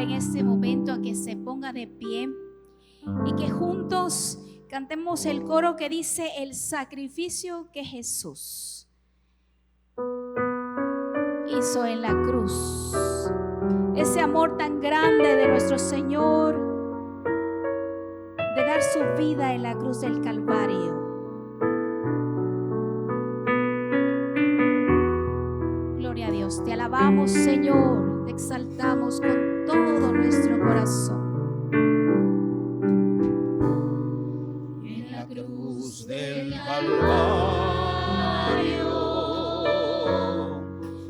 invitarle en este momento a que se ponga de pie y que juntos cantemos el coro que dice: el sacrificio que Jesús hizo en la cruz. Ese amor tan grande de nuestro Señor, de dar su vida en la cruz del Calvario. Gloria a Dios, te alabamos, Señor, te exaltamos con todo nuestro corazón. En la cruz del Calvario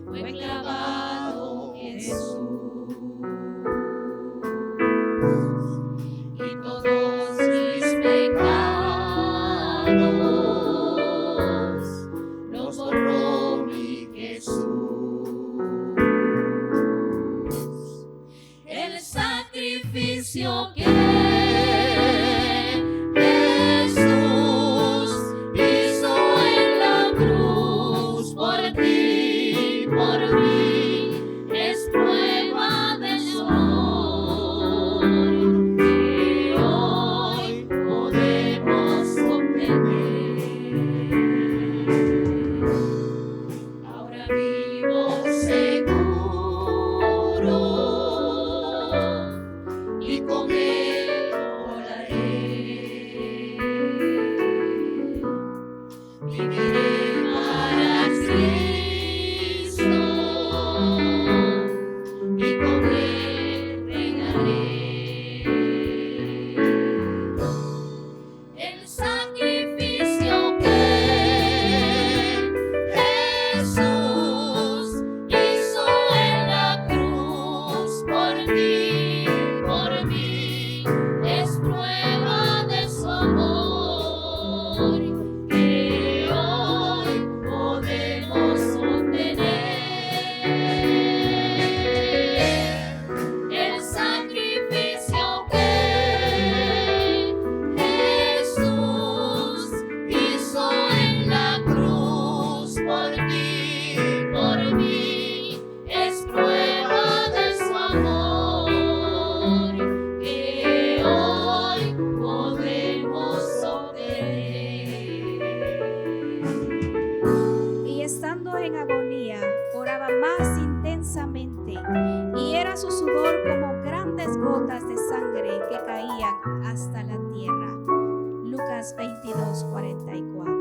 fue clavado Jesús, y todos mis pecados los borró mi Jesús. El sacrificio que hasta la tierra. Lucas 22:44.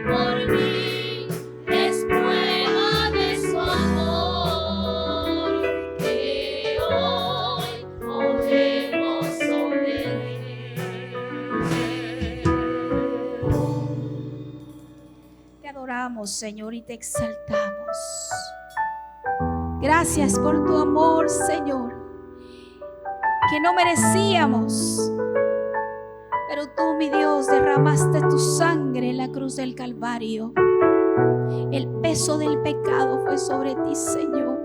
por mí, es prueba de su amor. adoramos, Señor, y te exaltamos. Gracias por tu amor, Señor, que no merecíamos, pero tú, mi Dios, derramaste tu sangre en la cruz del Calvario. El peso del pecado fue sobre ti, Señor.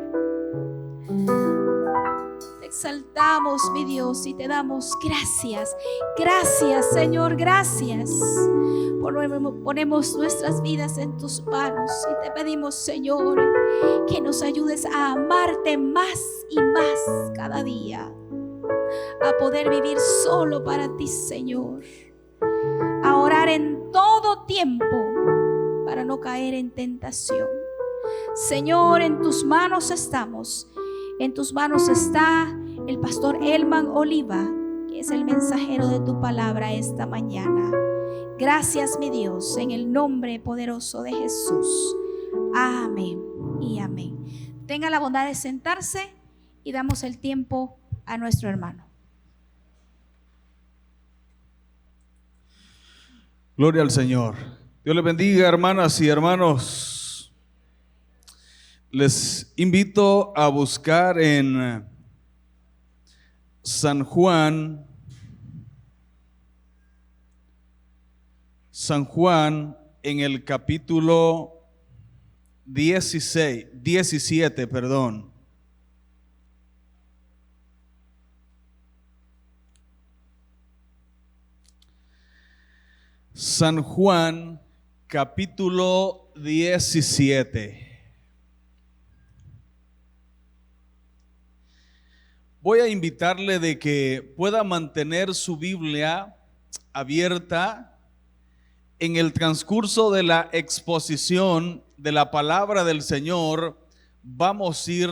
Te exaltamos, mi Dios, y te damos gracias. Gracias, Señor, gracias. Ponemos nuestras vidas en tus manos y te pedimos, Señor, que nos ayudes a amarte más y más cada día, a poder vivir solo para ti, Señor, a orar en todo tiempo para no caer en tentación. Señor, en tus manos estamos. En tus manos está el pastor Elman Oliva, que es el mensajero de tu palabra esta mañana. Gracias, mi Dios, en el nombre poderoso de Jesús. Amén y amén. Tenga la bondad de sentarse y damos el tiempo a nuestro hermano. Gloria al Señor. Dios les bendiga, hermanas y hermanos. Les invito a buscar en San Juan en el capítulo 17, perdón. San Juan, capítulo 17. Voy a invitarle de que pueda mantener su Biblia abierta en el transcurso de la exposición de la palabra del Señor. Vamos a ir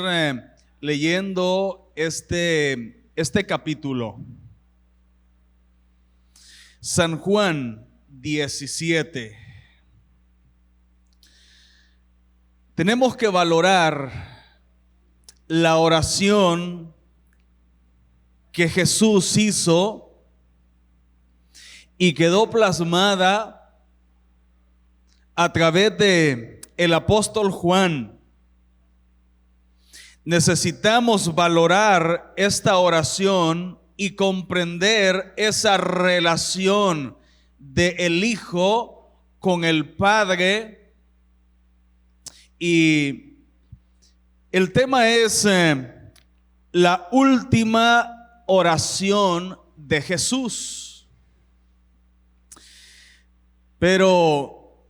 leyendo este capítulo. San Juan 17. Tenemos que valorar la oración que Jesús hizo y quedó plasmada a través de el apóstol Juan. Necesitamos valorar esta oración y comprender esa relación del Hijo con el Padre. Y el tema es la última oración de Jesús. Pero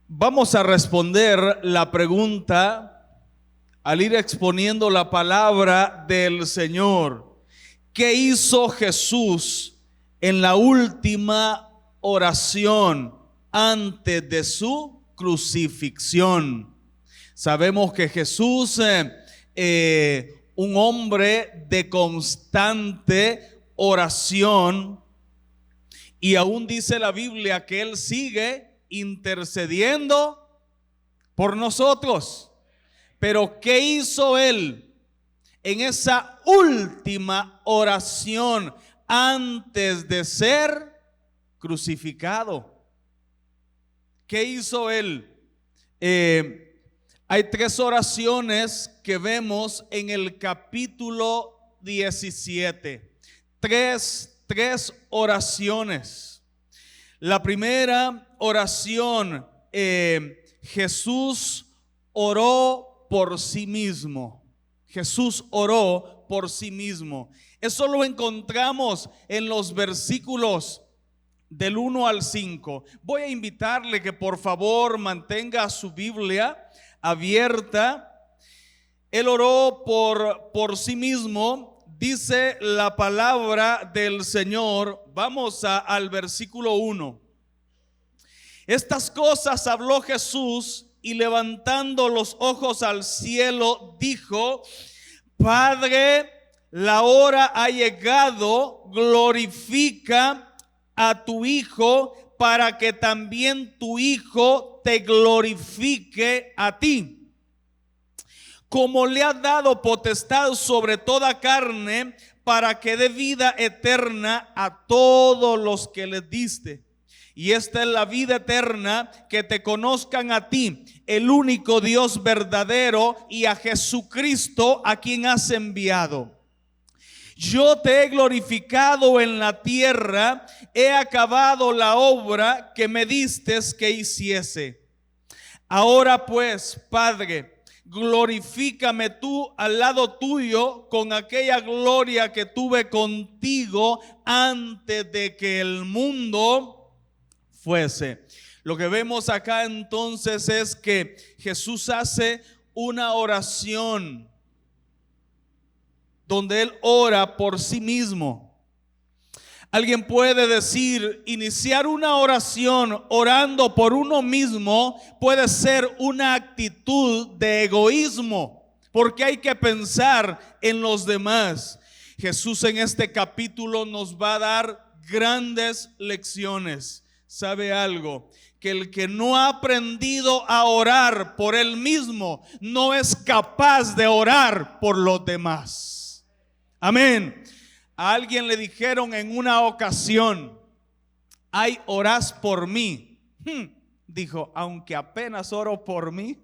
vamos a responder la pregunta al ir exponiendo la palabra del Señor. ¿Qué hizo Jesús en la última oración antes de su crucifixión? Sabemos que Jesús, un hombre de constante oración, y aún dice la Biblia que Él sigue intercediendo por nosotros. Pero ¿qué hizo Él en esa última oración antes de ser crucificado? ¿Qué hizo Él? Hay tres oraciones que vemos en el capítulo 17. Tres oraciones. La primera oración, Jesús oró por sí mismo. Jesús oró por sí mismo. Eso lo encontramos en los versículos del 1 al 5. Voy a invitarle que por favor mantenga su Biblia abierta. Él oró por sí mismo. Dice la palabra del Señor. Vamos al versículo 1. Estas cosas habló Jesús y levantando los ojos al cielo dijo: Padre, la hora ha llegado, glorifica a tu Hijo para que también tu Hijo te glorifique a ti. Como le ha dado potestad sobre toda carne, para que dé vida eterna a todos los que le diste. Y esta es la vida eterna, que te conozcan a ti, el único Dios verdadero, y a Jesucristo, a quien has enviado. Yo te he glorificado en la tierra, he acabado la obra que me diste que hiciese. Ahora pues, Padre, glorifícame tú al lado tuyo con aquella gloria que tuve contigo antes de que el mundo fuese. Lo que vemos acá entonces es que Jesús hace una oración donde Él ora por sí mismo. Alguien puede decir, iniciar una oración orando por uno mismo puede ser una actitud de egoísmo, porque hay que pensar en los demás. Jesús en este capítulo nos va a dar grandes lecciones. ¿Sabe algo? Que el que no ha aprendido a orar por él mismo no es capaz de orar por los demás. Amén. A alguien le dijeron en una ocasión: ay, orás por mí. Dijo, aunque apenas oro por mí.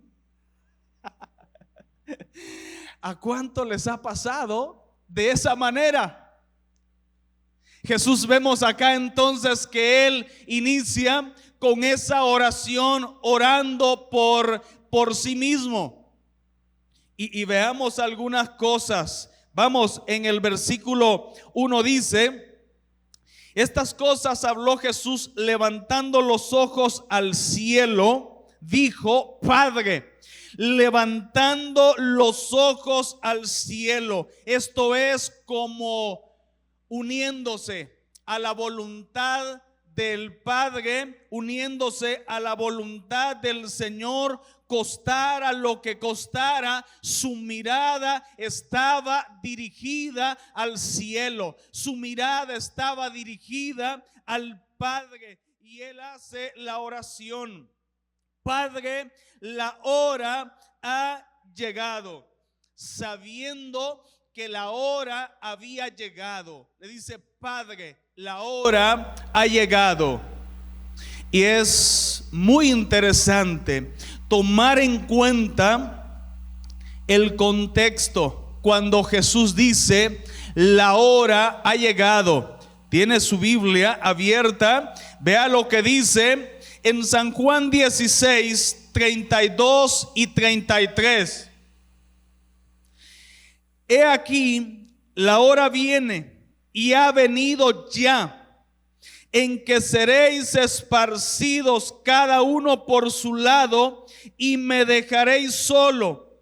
¿A cuánto les ha pasado de esa manera? Jesús vemos acá entonces que Él inicia con esa oración orando por sí mismo. Y veamos algunas cosas. Vamos, en el versículo 1 dice: estas cosas habló Jesús levantando los ojos al cielo, dijo: Padre. Levantando los ojos al cielo. Esto es como uniéndose a la voluntad del Padre, uniéndose a la voluntad del Señor, costara lo que costara. Su mirada estaba dirigida al cielo, su mirada estaba dirigida al Padre, y Él hace la oración: Padre, la hora ha llegado. Sabiendo que la hora había llegado, le dice: Padre, la hora ha llegado. Y es muy interesante tomar en cuenta el contexto cuando Jesús dice: la hora ha llegado. Tiene su Biblia abierta, vea lo que dice en San Juan 16, 32 y 33. He aquí, la hora viene y ha venido ya, en que seréis esparcidos cada uno por su lado, y me dejaréis solo.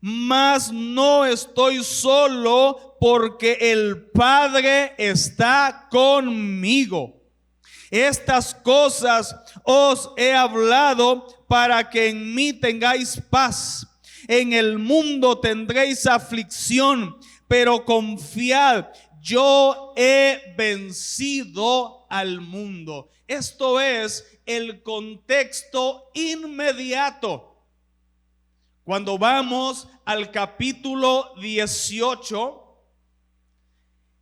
Mas no estoy solo, porque el Padre está conmigo. Estas cosas os he hablado para que en mí tengáis paz. En el mundo tendréis aflicción, pero confiad, yo he vencido al mundo. Esto es el contexto inmediato. Cuando vamos al capítulo 18,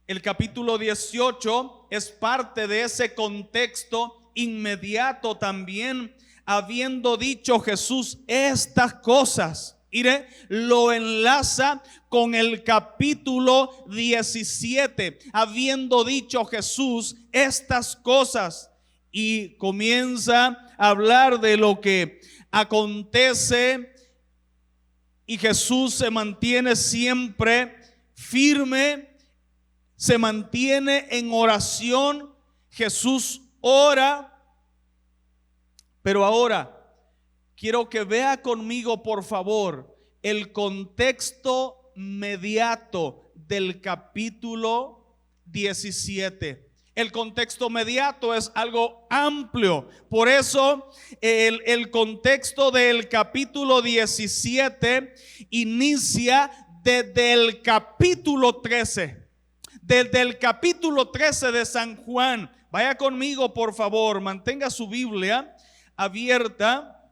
el capítulo 18 es parte de ese contexto inmediato también. Habiendo dicho Jesús estas cosas, mire, lo enlaza con el capítulo 17. Habiendo dicho Jesús estas cosas, y comienza a hablar de lo que acontece, y Jesús se mantiene siempre firme, se mantiene en oración. Jesús ora. Pero ahora quiero que vea conmigo, por favor, el contexto mediato del capítulo 17. El contexto mediato es algo amplio. Por eso el contexto del capítulo 17 inicia desde el capítulo 13. Desde el capítulo 13 de San Juan. Vaya conmigo, por favor, mantenga su Biblia abierta.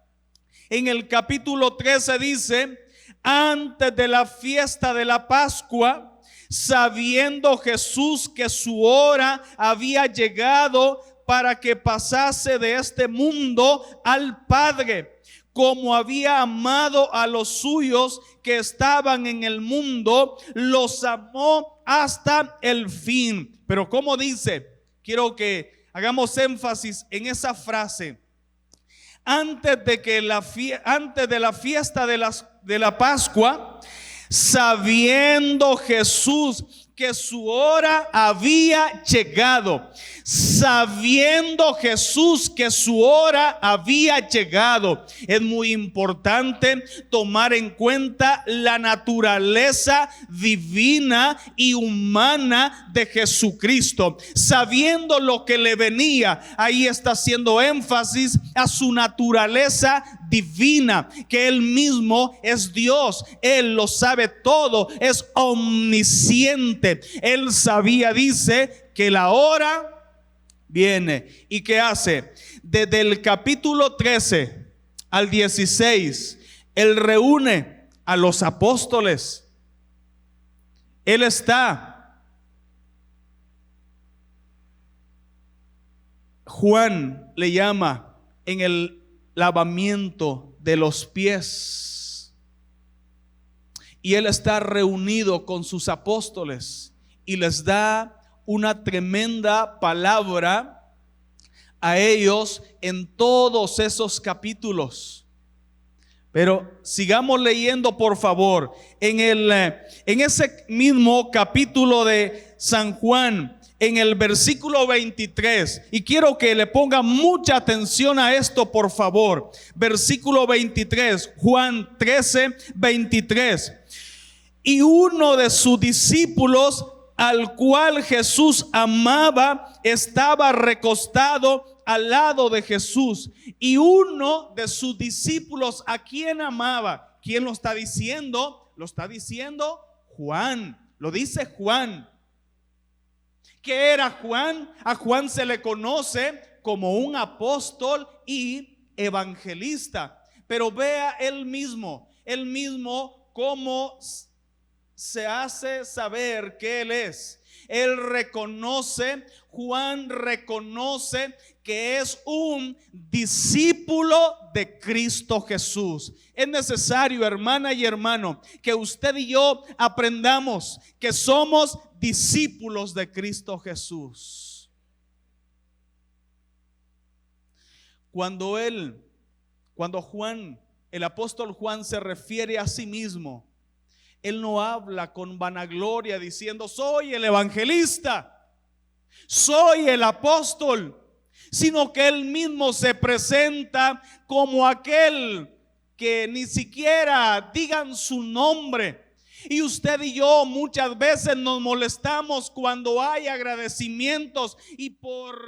En el capítulo 13 dice: antes de la fiesta de la Pascua, sabiendo Jesús que su hora había llegado, para que pasase de este mundo al Padre. Como había amado a los suyos que estaban en el mundo, los amó hasta el fin. Pero como dice, quiero que hagamos énfasis en esa frase. Antes de la fiesta de la Pascua, sabiendo Jesús que su hora había llegado, sabiendo Jesús que su hora había llegado. Es muy importante tomar en cuenta la naturaleza divina y humana de Jesucristo. Sabiendo lo que le venía, ahí está haciendo énfasis a su naturaleza divina, que Él mismo es Dios, Él lo sabe todo, es omnisciente. Él sabía, dice, que la hora viene. ¿Y qué hace? Desde el capítulo 13 al 16, Él reúne a los apóstoles. Él está. Juan le llama en el lavamiento de los pies. Y Él está reunido con sus apóstoles y les da una tremenda palabra a ellos en todos esos capítulos. Pero sigamos leyendo, por favor, en ese mismo capítulo de San Juan, en el versículo 23, y quiero que le ponga mucha atención a esto, por favor. Versículo 23, Juan 13, 23. Y uno de sus discípulos, al cual Jesús amaba, estaba recostado al lado de Jesús. Y uno de sus discípulos, ¿a quién amaba? ¿Quién lo está diciendo? Lo está diciendo Juan. Lo dice Juan. ¿Qué era Juan? A Juan se le conoce como un apóstol y evangelista. Pero vea él mismo cómo se hace saber que Él es. Él reconoce, Juan reconoce que es un discípulo de Cristo Jesús. Es necesario, hermana y hermano, que usted y yo aprendamos que somos discípulos de Cristo Jesús. Cuando Juan, el apóstol Juan, se refiere a sí mismo, él no habla con vanagloria diciendo soy el evangelista, soy el apóstol, sino que él mismo se presenta como aquel que ni siquiera digan su nombre. Y usted y yo muchas veces nos molestamos cuando hay agradecimientos y por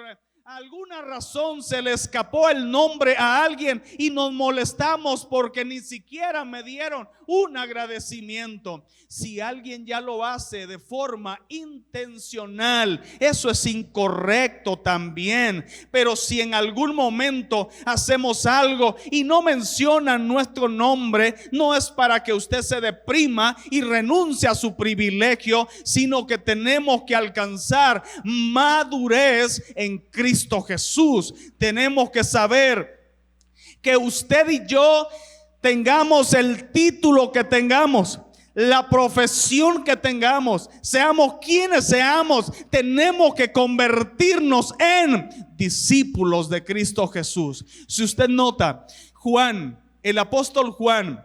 alguna razón se le escapó el nombre a alguien y nos molestamos porque ni siquiera me dieron un agradecimiento. Si alguien ya lo hace de forma intencional, eso es incorrecto también. Pero si en algún momento hacemos algo y no mencionan nuestro nombre, no es para que usted se deprima y renuncie a su privilegio, sino que tenemos que alcanzar madurez en Cristo Jesús. Tenemos que saber que usted y yo, tengamos el título que tengamos, la profesión que tengamos, seamos quienes seamos, tenemos que convertirnos en discípulos de Cristo Jesús. Si usted nota, Juan, el apóstol Juan,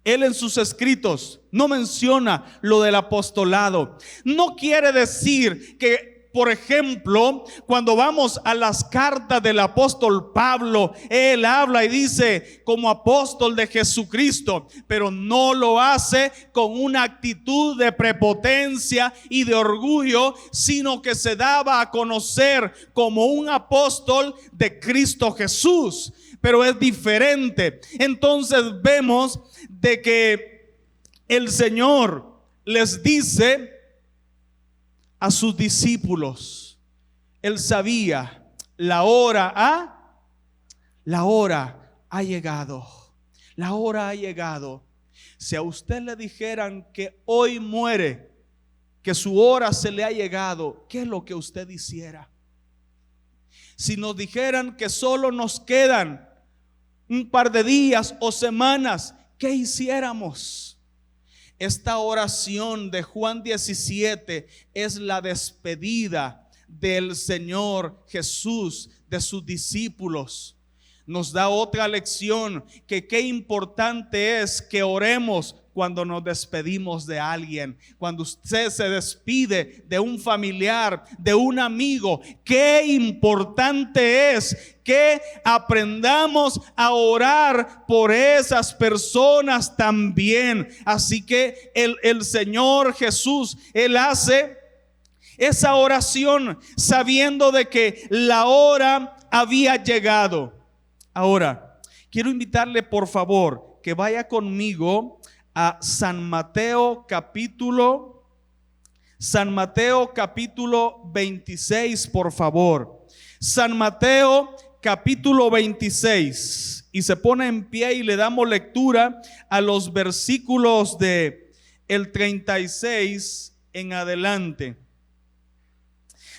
él en sus escritos no menciona lo del apostolado. No quiere decir que, por ejemplo, cuando vamos a las cartas del apóstol Pablo, él habla y dice como apóstol de Jesucristo, pero no lo hace con una actitud de prepotencia y de orgullo, sino que se daba a conocer como un apóstol de Cristo Jesús. Pero es diferente. Entonces vemos de que el Señor les dice a sus discípulos, Él sabía la hora ha llegado. La hora ha llegado. Si a usted le dijeran que hoy muere, que su hora se le ha llegado, ¿qué es lo que usted hiciera? Si nos dijeran que solo nos quedan un par de días o semanas, ¿qué hiciéramos? Esta oración de Juan 17 es la despedida del Señor Jesús de sus discípulos. Nos da otra lección, que qué importante es que oremos cuando nos despedimos de alguien, cuando usted se despide de un familiar, de un amigo. Qué importante es que aprendamos a orar por esas personas también. Así que el Señor Jesús, Él hace esa oración sabiendo de que la hora había llegado. Ahora, quiero invitarle por favor que vaya conmigo a San Mateo capítulo 26, por favor. San Mateo capítulo 26, y se pone en pie y le damos lectura a los versículos de el 36 en adelante.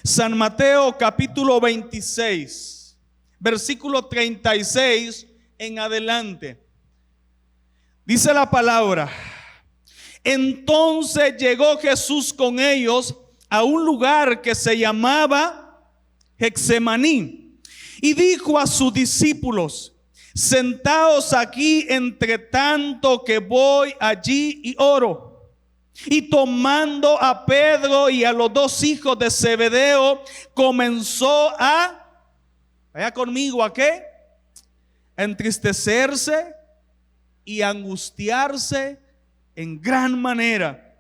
San Mateo capítulo 26, versículo 36 en adelante. Dice la palabra: entonces llegó Jesús con ellos a un lugar que se llamaba Getsemaní, y dijo a sus discípulos: sentaos aquí entre tanto que voy allí y oro. Y tomando a Pedro y a los dos hijos de Zebedeo, comenzó a, vaya conmigo, ¿a qué? A entristecerse y angustiarse en gran manera.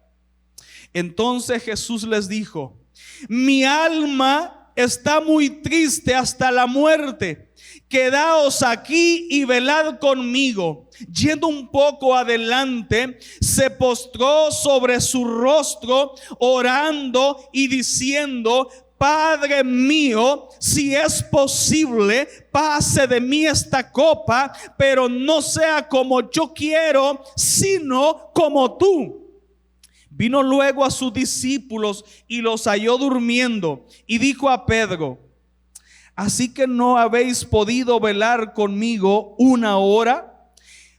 Entonces Jesús les dijo: mi alma está muy triste hasta la muerte. Quedaos aquí y velad conmigo. Yendo un poco adelante, se postró sobre su rostro, orando y diciendo: Padre mío, si es posible, pase de mí esta copa, pero no sea como yo quiero, sino como tú. Vino luego a sus discípulos y los halló durmiendo, y dijo a Pedro: ¿así que no habéis podido velar conmigo una hora?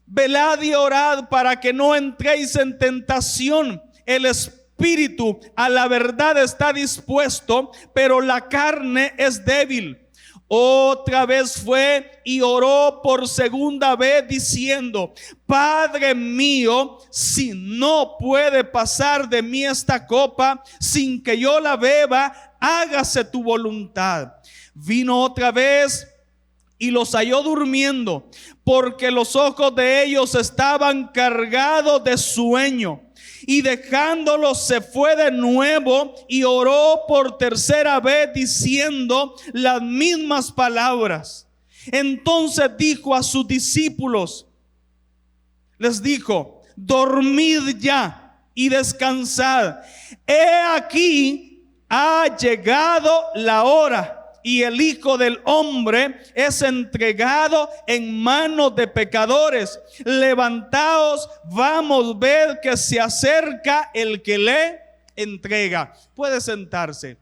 Velad y orad para que no entréis en tentación. El espíritu a la verdad está dispuesto, pero la carne es débil. Otra vez fue y oró por segunda vez diciendo: Padre mío, si no puede pasar de mí esta copa sin que yo la beba, hágase tu voluntad. Vino otra vez y los halló durmiendo, porque los ojos de ellos estaban cargados de sueño. Y dejándolos se fue de nuevo y oró por tercera vez diciendo las mismas palabras. Entonces dijo a sus discípulos, les dijo: dormid ya y descansad. He aquí ha llegado la hora, y el Hijo del Hombre es entregado en manos de pecadores. Levantaos, vamos, ver que se acerca el que le entrega. Puede sentarse.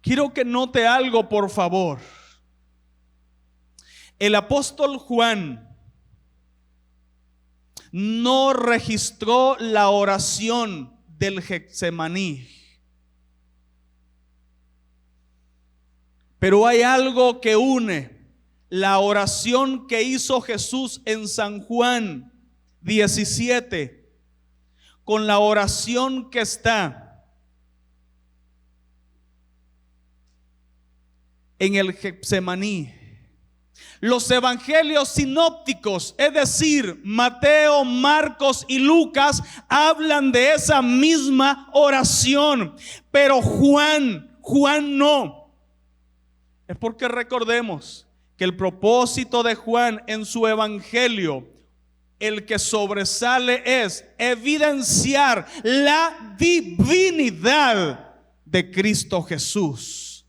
Quiero que note algo, por favor. El apóstol Juan no registró la oración del Getsemaní. Pero hay algo que une la oración que hizo Jesús en San Juan 17 con la oración que está en el Getsemaní. Los evangelios sinópticos, es decir, Mateo, Marcos y Lucas, hablan de esa misma oración, pero Juan no. Es porque recordemos que el propósito de Juan en su evangelio, el que sobresale, es evidenciar la divinidad de Cristo Jesús.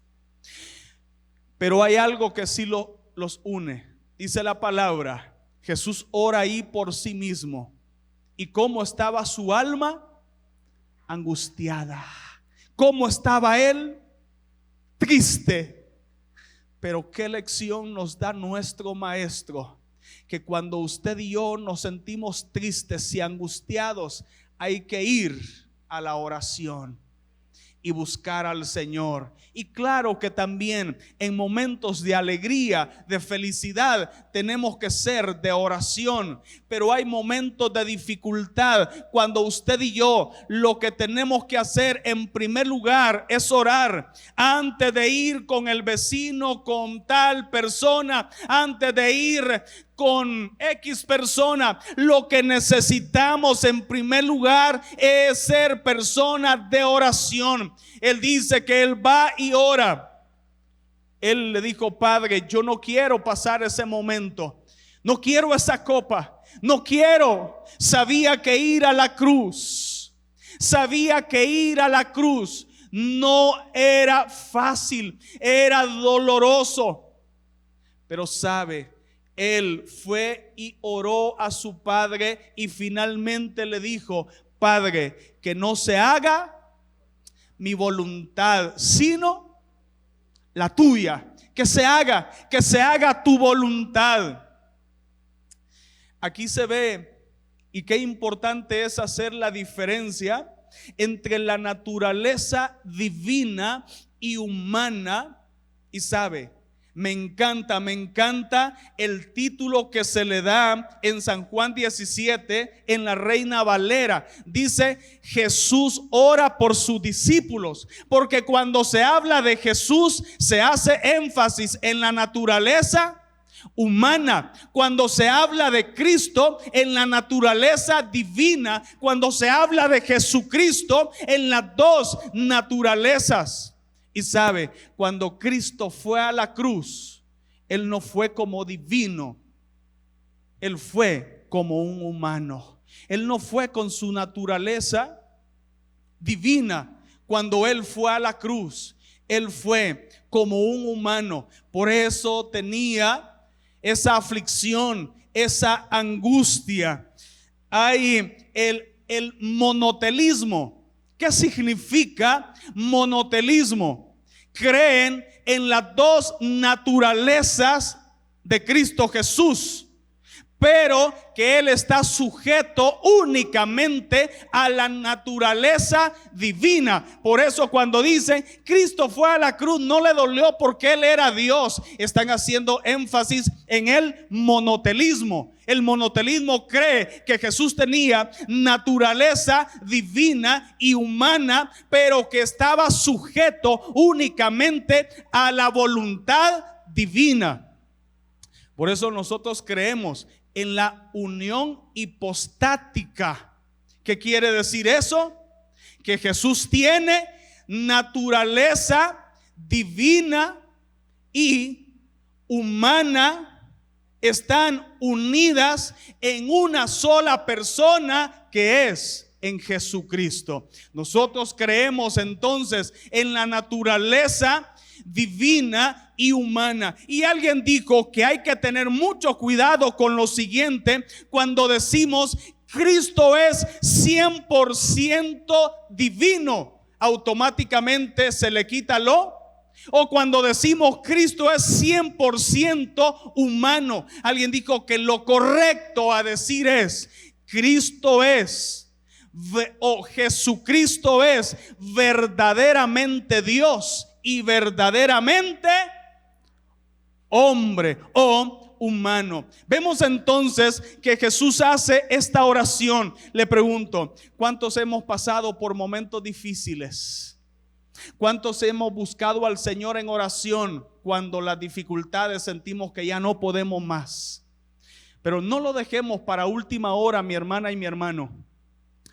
Pero hay algo que sí los une. Dice la palabra, Jesús ora ahí por sí mismo. ¿Y cómo estaba su alma? Angustiada. ¿Cómo estaba él? Triste. Pero qué lección nos da nuestro maestro, que cuando usted y yo nos sentimos tristes y angustiados, hay que ir a la oración y buscar al Señor. Y claro que también en momentos de alegría, de felicidad, tenemos que ser de oración. Pero hay momentos de dificultad cuando usted y yo lo que tenemos que hacer en primer lugar es orar. Antes de ir con el vecino, con tal persona, antes de ir con X persona, lo que necesitamos en primer lugar es ser personas de oración. Él dice que él va y ora. Él le dijo: Padre, yo no quiero pasar ese momento, no quiero esa copa, no quiero. Sabía que ir a la cruz, no era fácil, era doloroso. Pero sabe, él fue y oró a su padre y finalmente le dijo: Padre, que no se haga mi voluntad, sino la tuya. Que se haga tu voluntad. Aquí se ve, y qué importante es hacer la diferencia entre la naturaleza divina y humana. Y sabe, me encanta el título que se le da en San Juan 17 en la Reina Valera. Dice: Jesús ora por sus discípulos, porque cuando se habla de Jesús se hace énfasis en la naturaleza humana. Cuando se habla de Cristo, en la naturaleza divina. Cuando se habla de Jesucristo, en las dos naturalezas. Y sabe, cuando Cristo fue a la cruz, Él no fue como divino, Él fue como un humano. Él no fue con su naturaleza divina. Cuando Él fue a la cruz, Él fue como un humano. Por eso tenía esa aflicción, esa angustia. Hay el monotelismo. ¿Qué significa monotelismo? Creen en las dos naturalezas de Cristo Jesús, pero que Él está sujeto únicamente a la naturaleza divina. Por eso cuando dicen Cristo fue a la cruz, no le dolió porque Él era Dios. Están haciendo énfasis en el monotelismo. El monotelismo cree que Jesús tenía naturaleza divina y humana, pero que estaba sujeto únicamente a la voluntad divina. Por eso nosotros creemos en la unión hipostática. ¿Qué quiere decir eso? Que Jesús tiene naturaleza divina y humana, están unidas en una sola persona, que es en Jesucristo. Nosotros creemos entonces en la naturaleza divina y humana. Y alguien dijo que hay que tener mucho cuidado con lo siguiente cuando decimos Cristo es 100% divino, automáticamente se le quita lo. O cuando decimos Cristo es 100% humano. Alguien dijo que lo correcto a decir es Cristo es, o Jesucristo es verdaderamente Dios y verdaderamente hombre o humano. Vemos entonces que Jesús hace esta oración. Le pregunto, ¿cuántos hemos pasado por momentos difíciles? ¿Cuántos hemos buscado al Señor en oración cuando las dificultades sentimos que ya no podemos más? Pero no lo dejemos para última hora, mi hermana y mi hermano.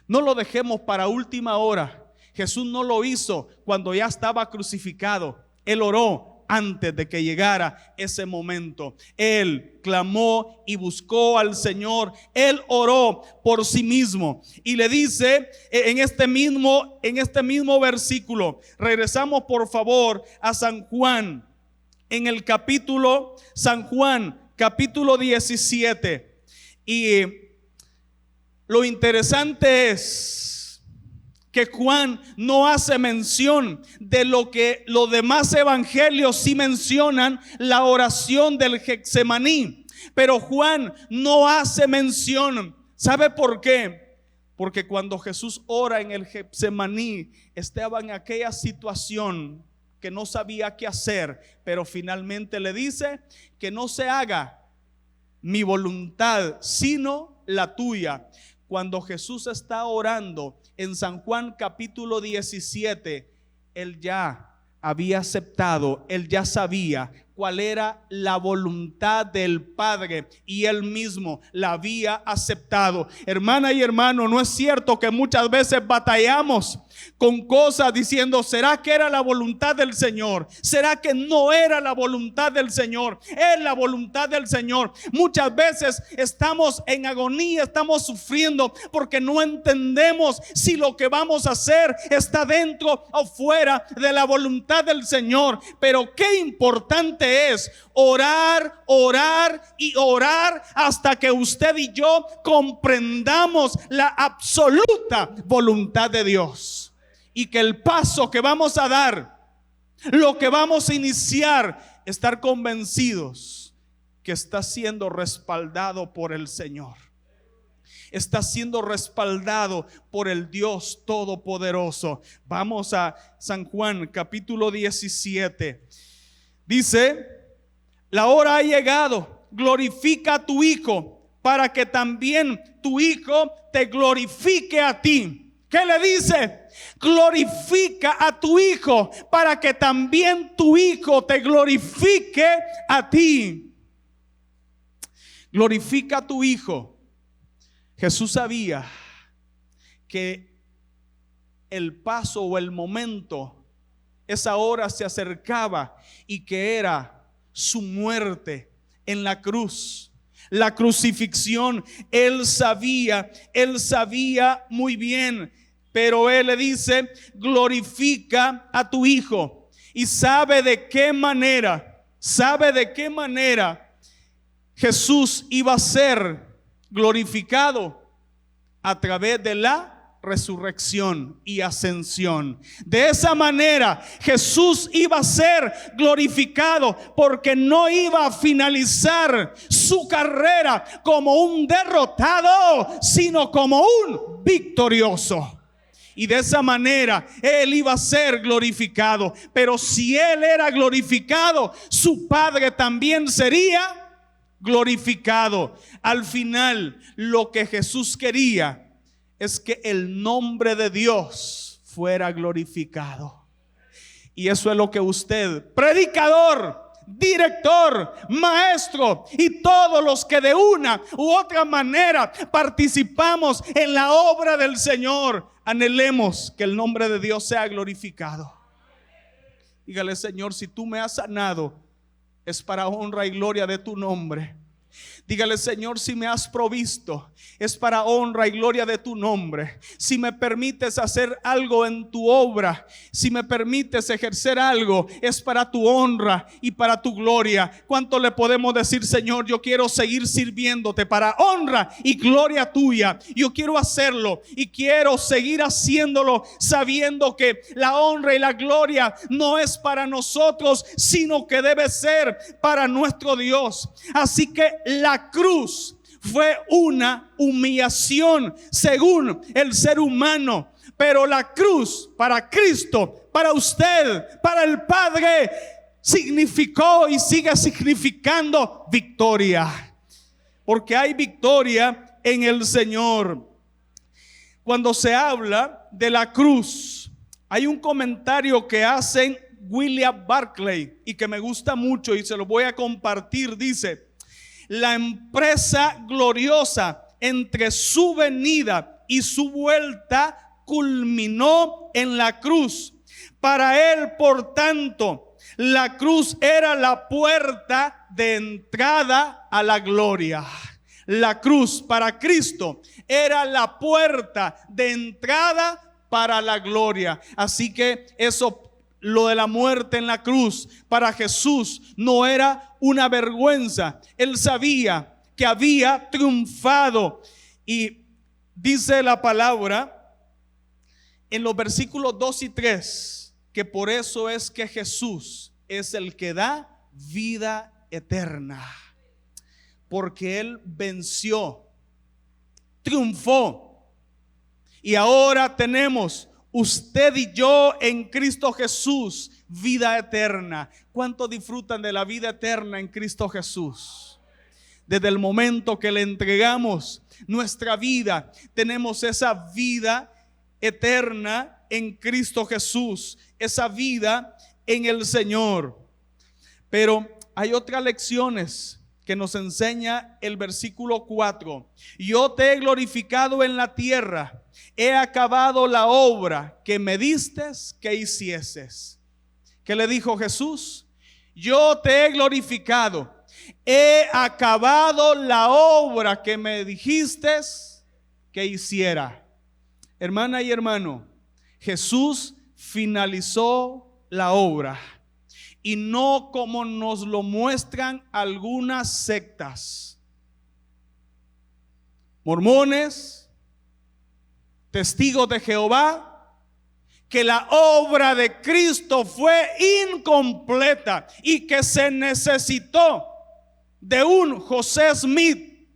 No lo dejemos para última hora. Jesús no lo hizo cuando ya estaba crucificado. Él oró antes de que llegara ese momento. Él clamó y buscó al Señor. Él oró por sí mismo. Y le dice en este mismo versículo, regresamos por favor a San Juan, en el capítulo, San Juan, capítulo 17. Y lo interesante es que Juan no hace mención de lo que los demás evangelios sí mencionan, la oración del Getsemaní. Pero Juan no hace mención. ¿Sabe por qué? Porque cuando Jesús ora en el Getsemaní, estaba en aquella situación que no sabía qué hacer, pero finalmente le dice que no se haga mi voluntad, sino la tuya. Cuando Jesús está orando en San Juan capítulo 17, Él ya había aceptado, Él ya sabía cuál era la voluntad del Padre y Él mismo la había aceptado. Hermana y hermano, ¿no es cierto que muchas veces batallamos con cosas diciendo, ¿será que era la voluntad del Señor? ¿Será que no era la voluntad del Señor? Es la voluntad del Señor. Muchas veces estamos en agonía, estamos sufriendo porque no entendemos si lo que vamos a hacer está dentro o fuera de la voluntad del Señor. Pero qué importante es orar, orar y orar hasta que usted y yo comprendamos la absoluta voluntad de Dios. Y que el paso que vamos a dar, lo que vamos a iniciar, estar convencidos que está siendo respaldado por el Señor. Está siendo respaldado por el Dios Todopoderoso. Vamos a San Juan capítulo 17. Dice, la hora ha llegado, glorifica a tu Hijo, para que también tu Hijo te glorifique a ti. ¿Qué le dice? Glorifica a tu Hijo para que también tu Hijo te glorifique a ti. Glorifica a tu Hijo. Jesús sabía que el paso o el momento, esa hora se acercaba y que era su muerte en la cruz. La crucifixión, Él sabía muy bien. Pero Él le dice, glorifica a tu Hijo. Y sabe de qué manera Jesús iba a ser glorificado, a través de la resurrección y ascensión. De esa manera Jesús iba a ser glorificado, porque no iba a finalizar su carrera como un derrotado, sino como un victorioso. Y de esa manera Él iba a ser glorificado. Pero si Él era glorificado, su Padre también sería glorificado. Al final, lo que Jesús quería es que el nombre de Dios fuera glorificado. Y eso es lo que usted, predicador, director, maestro y todos los que de una u otra manera participamos en la obra del Señor, anhelemos que el nombre de Dios sea glorificado. Dígale, Señor, si tú me has sanado, es para honra y gloria de tu nombre. Dígale, Señor, si me has provisto, es para honra y gloria de tu nombre. Si me permites hacer algo en tu obra, si me permites ejercer algo, es para tu honra y para tu gloria. ¿Cuánto le podemos decir, Señor? Yo quiero seguir sirviéndote para honra y gloria tuya. Yo quiero hacerlo y quiero seguir haciéndolo, sabiendo que la honra y la gloria no es para nosotros, sino que debe ser para nuestro Dios. Así que la cruz fue una humillación según el ser humano, pero la cruz para Cristo, para usted, para el Padre, significó y sigue significando victoria, porque hay victoria en el Señor. Cuando se habla de la cruz, hay un comentario que hacen William Barclay y que me gusta mucho y se lo voy a compartir. Dice: la empresa gloriosa entre su venida y su vuelta culminó en la cruz. Para Él, por tanto, la cruz era la puerta de entrada a la gloria. La cruz para Cristo era la puerta de entrada para la gloria. Así que eso, lo de la muerte en la cruz, para Jesús no era una vergüenza. Él sabía que había triunfado. Y dice la palabra en los versículos 2 y 3, que por eso es que Jesús es el que da vida eterna, porque Él venció, triunfó, y ahora tenemos usted y yo en Cristo Jesús vida eterna. ¿Cuántos disfrutan de la vida eterna en Cristo Jesús? Desde el momento que le entregamos nuestra vida, tenemos esa vida eterna en Cristo Jesús, esa vida en el Señor. Pero hay otras lecciones que nos enseña el versículo 4. Yo te he glorificado en la tierra, he acabado la obra que me distes que hicieses. ¿Qué le dijo Jesús? Yo te he glorificado, he acabado la obra que me dijiste que hiciera. Hermana y hermano, Jesús finalizó la obra, y no como nos lo muestran algunas sectas, mormones, testigos de Jehová, que la obra de Cristo fue incompleta y que se necesitó de un José Smith.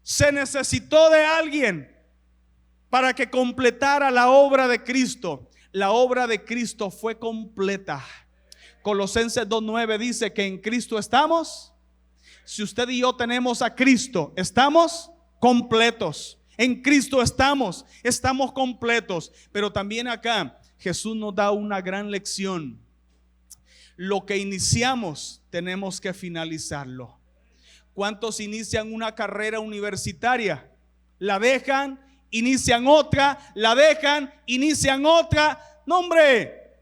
Se necesitó de alguien para que completara la obra de Cristo. La obra de Cristo fue completa. Colosenses 2:9 dice que en Cristo estamos. Si usted y yo tenemos a Cristo, estamos completos. En Cristo estamos completos. Pero también acá Jesús nos da una gran lección. Lo que iniciamos tenemos que finalizarlo. ¿Cuántos inician una carrera universitaria? La dejan, inician otra, la dejan, inician otra. No, hombre,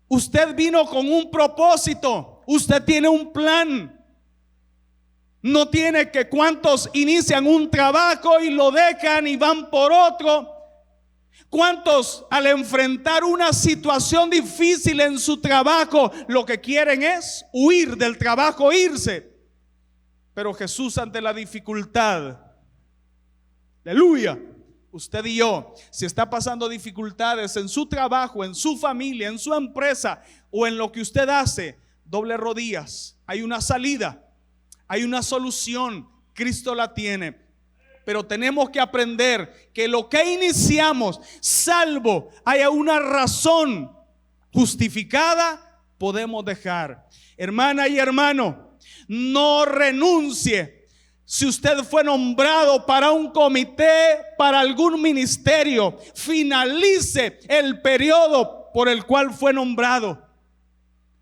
usted vino con un propósito, usted tiene un plan. No tiene que cuántos inician un trabajo y lo dejan y van por otro. ¿Cuántos al enfrentar una situación difícil en su trabajo lo que quieren es huir del trabajo, irse? Pero Jesús, ante la dificultad, aleluya, usted y yo, si está pasando dificultades en su trabajo, en su familia, en su empresa o en lo que usted hace, doble rodillas. Hay una salida, hay una solución. Cristo la tiene. Pero tenemos que aprender que lo que iniciamos, salvo haya una razón justificada, podemos dejar. Hermana y hermano, no renuncie. Si usted fue nombrado para un comité, para algún ministerio, finalice el periodo por el cual fue nombrado.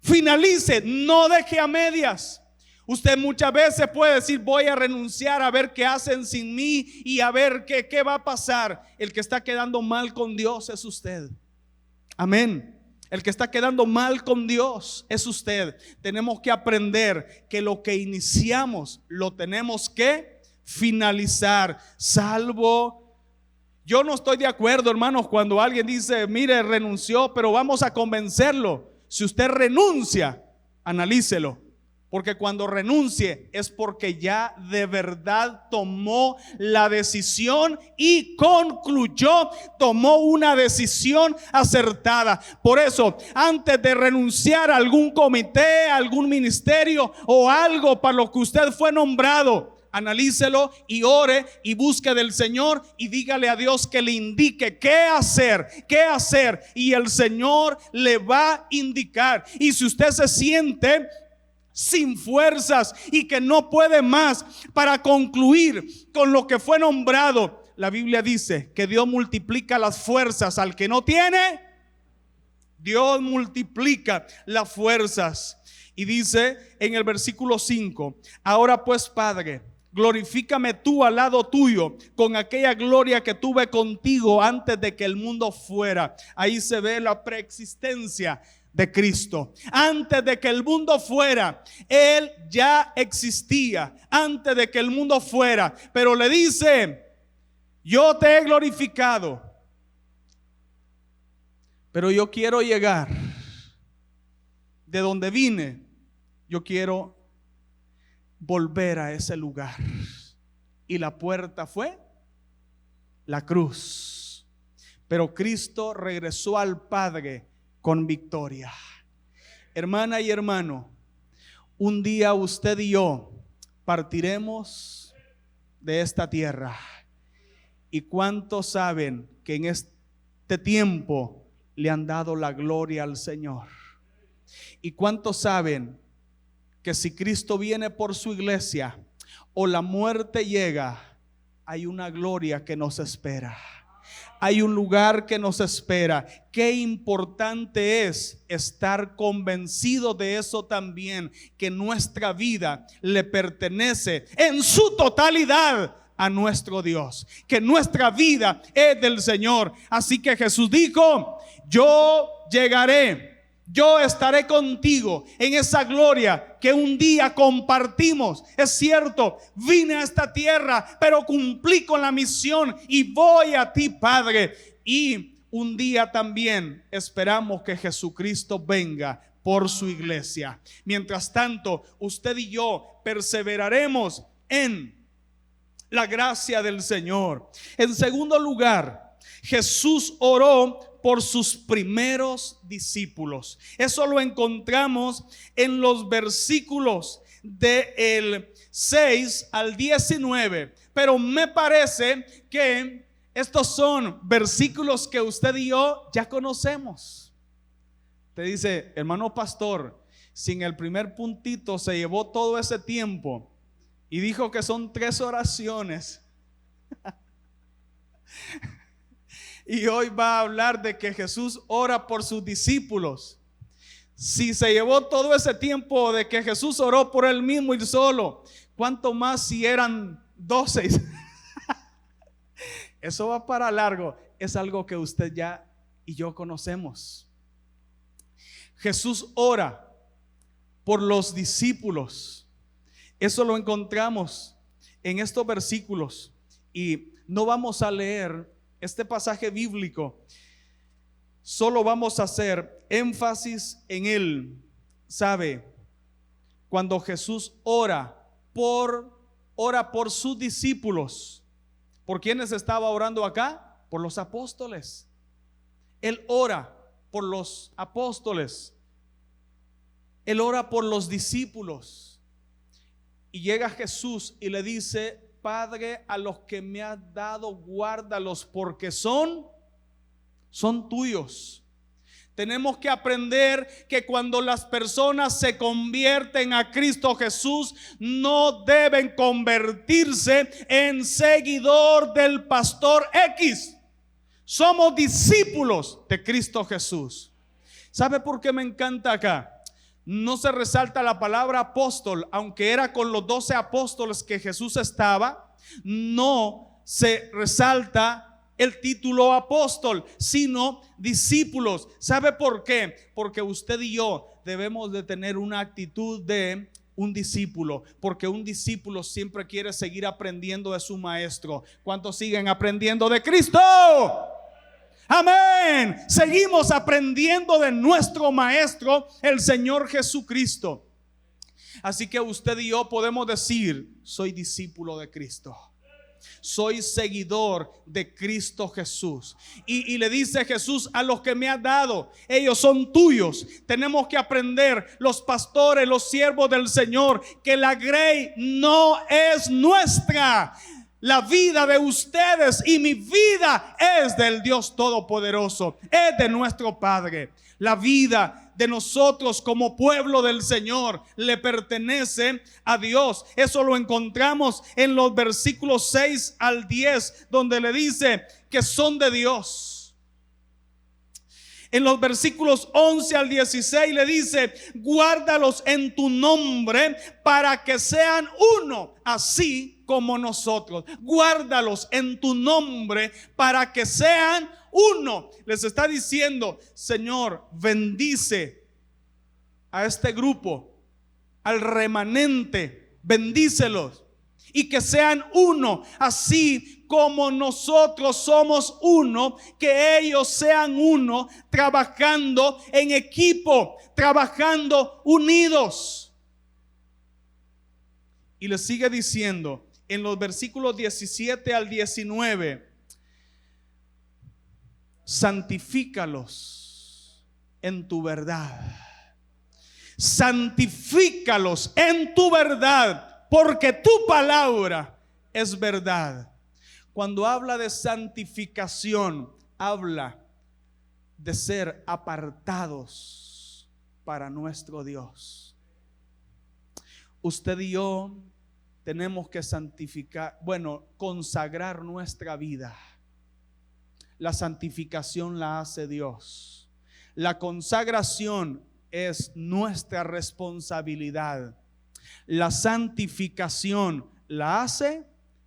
Finalice, no deje a medias. Usted muchas veces puede decir: voy a renunciar a ver qué hacen sin mí y a ver qué va a pasar. El que está quedando mal con Dios es usted. Amén. El que está quedando mal con Dios es usted. Tenemos que aprender que lo que iniciamos lo tenemos que finalizar. Salvo, yo no estoy de acuerdo, hermanos, cuando alguien dice: mire, renunció, pero vamos a convencerlo. Si usted renuncia, analícelo. Porque cuando renuncie es porque ya de verdad tomó la decisión y concluyó, tomó una decisión acertada. Por eso, antes de renunciar a algún comité, a algún ministerio o algo para lo que usted fue nombrado, analícelo y ore y busque del Señor y dígale a Dios que le indique qué hacer, y el Señor le va a indicar. Y si usted se siente sin fuerzas y que no puede más para concluir con lo que fue nombrado, la Biblia dice que Dios multiplica las fuerzas al que no tiene. Dios multiplica las fuerzas. Y dice en el versículo 5: ahora pues, Padre, glorifícame tú al lado tuyo con aquella gloria que tuve contigo antes de que el mundo fuera. Ahí se ve la preexistencia de Cristo. Antes de que el mundo fuera, Él ya existía. Antes de que el mundo fuera. Pero le dice: yo te he glorificado, pero yo quiero llegar de donde vine. Yo quiero volver a ese lugar. Y la puerta fue la cruz. Pero Cristo regresó al Padre con victoria. Hermana y hermano, un día usted y yo partiremos de esta tierra. ¿Y cuántos saben que en este tiempo le han dado la gloria al Señor? ¿Y cuántos saben que si Cristo viene por su iglesia o la muerte llega, hay una gloria que nos espera? Hay un lugar que nos espera. Qué importante es estar convencido de eso también, que nuestra vida le pertenece en su totalidad a nuestro Dios, que nuestra vida es del Señor. Así que Jesús dijo: yo llegaré, yo estaré contigo en esa gloria que un día compartimos. Es cierto, vine a esta tierra, pero cumplí con la misión y voy a ti, Padre. Y un día también esperamos que Jesucristo venga por su iglesia. Mientras tanto, usted y yo perseveraremos en la gracia del Señor. En segundo lugar, Jesús oró por sus primeros discípulos. Eso lo encontramos en los versículos del 6 al 19. Pero me parece que estos son versículos que usted y yo ya conocemos. Te dice: hermano pastor, sin el primer puntito se llevó todo ese tiempo y dijo que son 3 oraciones. Y hoy va a hablar de que Jesús ora por sus discípulos. Si se llevó todo ese tiempo de que Jesús oró por él mismo y solo, ¿cuánto más si eran 12? Eso va para largo. Es algo que usted ya y yo conocemos. Jesús ora por los discípulos. Eso lo encontramos en estos versículos. Y no vamos a leer este pasaje bíblico, solo vamos a hacer énfasis en él. ¿Sabe? Cuando Jesús ora por sus discípulos, ¿por quiénes estaba orando acá? Por los apóstoles. Él ora por los apóstoles, él ora por los discípulos. Y llega Jesús y le dice: Padre, a los que me has dado, guárdalos, porque son tuyos. Tenemos que aprender que cuando las personas se convierten a Cristo Jesús, no deben convertirse en seguidor del pastor X. Somos discípulos de Cristo Jesús. ¿Sabe por qué me encanta acá? No se resalta la palabra apóstol, aunque era con los 12 apóstoles que Jesús estaba. No se resalta el título apóstol, sino discípulos. ¿Sabe por qué? Porque usted y yo debemos de tener una actitud de un discípulo, porque un discípulo siempre quiere seguir aprendiendo de su maestro. ¿Cuántos siguen aprendiendo de Cristo? Amén. Seguimos aprendiendo de nuestro maestro, el Señor Jesucristo. Así que usted y yo podemos decir: soy discípulo de Cristo, soy seguidor de Cristo Jesús. Y le dice Jesús: a los que me has dado, ellos son tuyos. Tenemos que aprender, los pastores, los siervos del Señor, que la grey no es nuestra. La vida de ustedes y mi vida es del Dios Todopoderoso, es de nuestro Padre. La vida de nosotros como pueblo del Señor le pertenece a Dios. Eso lo encontramos en los versículos 6 al 10, donde le dice que son de Dios. En los versículos 11 al 16 le dice: guárdalos en tu nombre para que sean uno, así como nosotros. Guárdalos en tu nombre para que sean uno. Les está diciendo: Señor, bendice a este grupo, al remanente, bendícelos y que sean uno, así como nosotros somos uno, que ellos sean uno, trabajando en equipo, trabajando unidos. Y le sigue diciendo en los versículos 17 al 19: santifícalos en tu verdad. Santifícalos en tu verdad, porque tu palabra es verdad. Cuando habla de santificación, habla de ser apartados para nuestro Dios. Usted y yo tenemos que santificar, consagrar nuestra vida. La santificación la hace Dios. La consagración es nuestra responsabilidad. La santificación la hace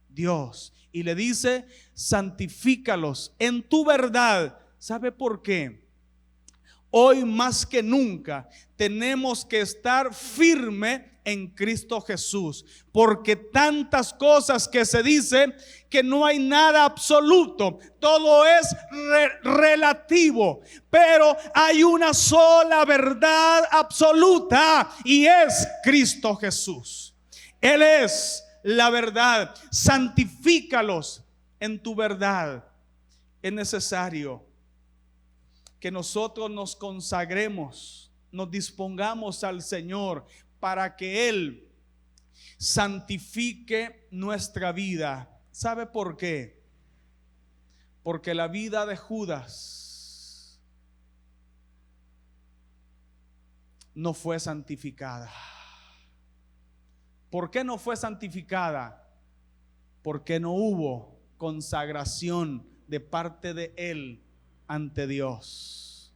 Dios. Y le dice, santifícalos en tu verdad. ¿Sabe por qué? Hoy más que nunca tenemos que estar firme en Cristo Jesús, porque tantas cosas que se dicen que no hay nada absoluto, todo es relativo, pero hay una sola verdad absoluta y es Cristo Jesús. Él es la verdad. Santifícalos en tu verdad. Es necesario que nosotros nos consagremos, nos dispongamos al Señor para que Él santifique nuestra vida. ¿Sabe por qué? Porque la vida de Judas no fue santificada. ¿Por qué no fue santificada? Porque no hubo consagración de parte de él ante Dios.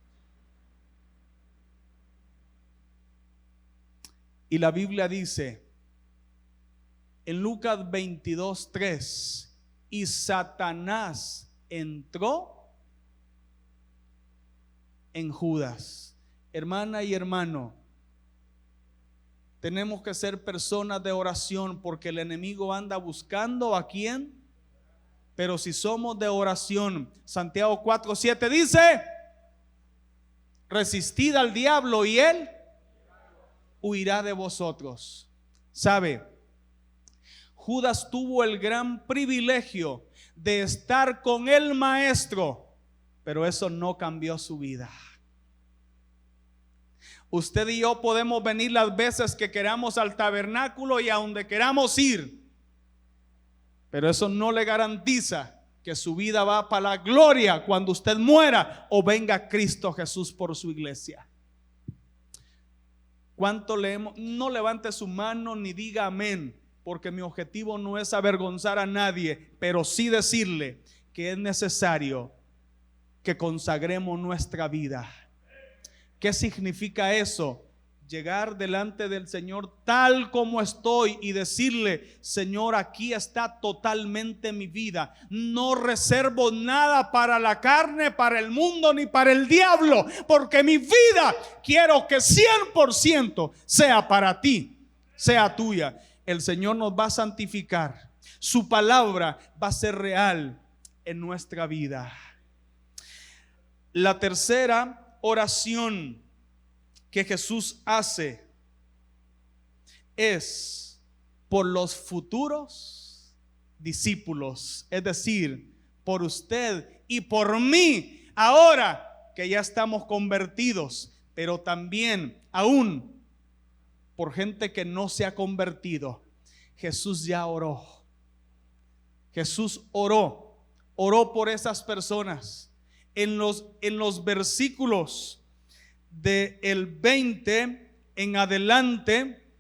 Y la Biblia dice en Lucas 22:3, y Satanás entró en Judas. Hermana y hermano, tenemos que ser personas de oración, porque el enemigo anda buscando ¿a quién? Pero si somos de oración, Santiago 4:7 dice: resistid al diablo y él huirá de vosotros. ¿Sabe? Judas tuvo el gran privilegio de estar con el maestro, pero eso no cambió su vida. Usted y yo podemos venir las veces que queramos al tabernáculo y a donde queramos ir, pero eso no le garantiza que su vida va para la gloria cuando usted muera o venga Cristo Jesús por su iglesia. ¿Cuánto leemos? No levante su mano ni diga amén, porque mi objetivo no es avergonzar a nadie, pero sí decirle que es necesario que consagremos nuestra vida. ¿Qué significa eso? Llegar delante del Señor tal como estoy y decirle: Señor, aquí está totalmente mi vida. No reservo nada para la carne, para el mundo, ni para el diablo, porque mi vida quiero que 100% sea para ti, sea tuya. El Señor nos va a santificar. Su palabra va a ser real en nuestra vida. La tercera oración que Jesús hace es por los futuros discípulos, es decir, por usted y por mí, ahora que ya estamos convertidos, pero también aún por gente que no se ha convertido. Jesús ya oró. Jesús oró por esas personas. En los versículos del 20 en adelante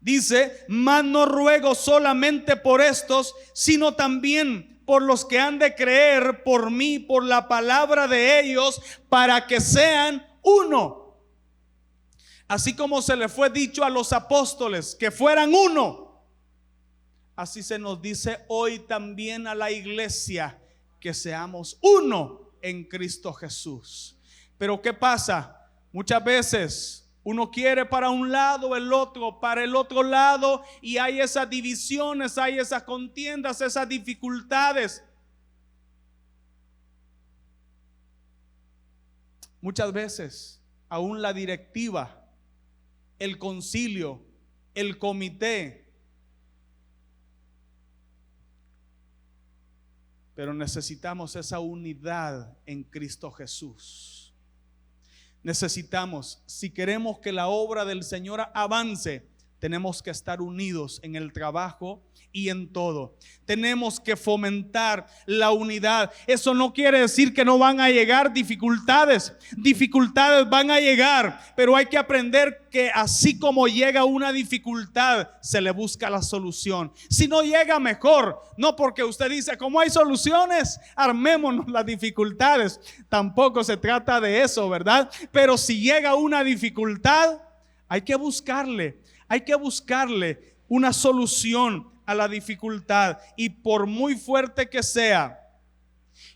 dice: mas no ruego solamente por estos, sino también por los que han de creer por mí, por la palabra de ellos, para que sean uno, así como se le fue dicho a los apóstoles que fueran uno. Así se nos dice hoy también a la iglesia, que seamos uno en Cristo Jesús. Pero ¿qué pasa? Muchas veces uno quiere para un lado, el otro para el otro lado, y hay esas divisiones, hay esas contiendas, esas dificultades. Muchas veces aún la directiva, el concilio, el comité pero necesitamos esa unidad en Cristo Jesús. Necesitamos, si queremos que la obra del Señor avance, tenemos que estar unidos en el trabajo y en todo. Tenemos que fomentar la unidad. Eso no quiere decir que no van a llegar dificultades. Dificultades van a llegar, pero hay que aprender que así como llega una dificultad, se le busca la solución. Si no llega, mejor. No porque usted dice, como hay soluciones, armémonos las dificultades. Tampoco se trata de eso, ¿verdad? Pero si llega una dificultad, hay que buscarle una solución a la dificultad, y por muy fuerte que sea,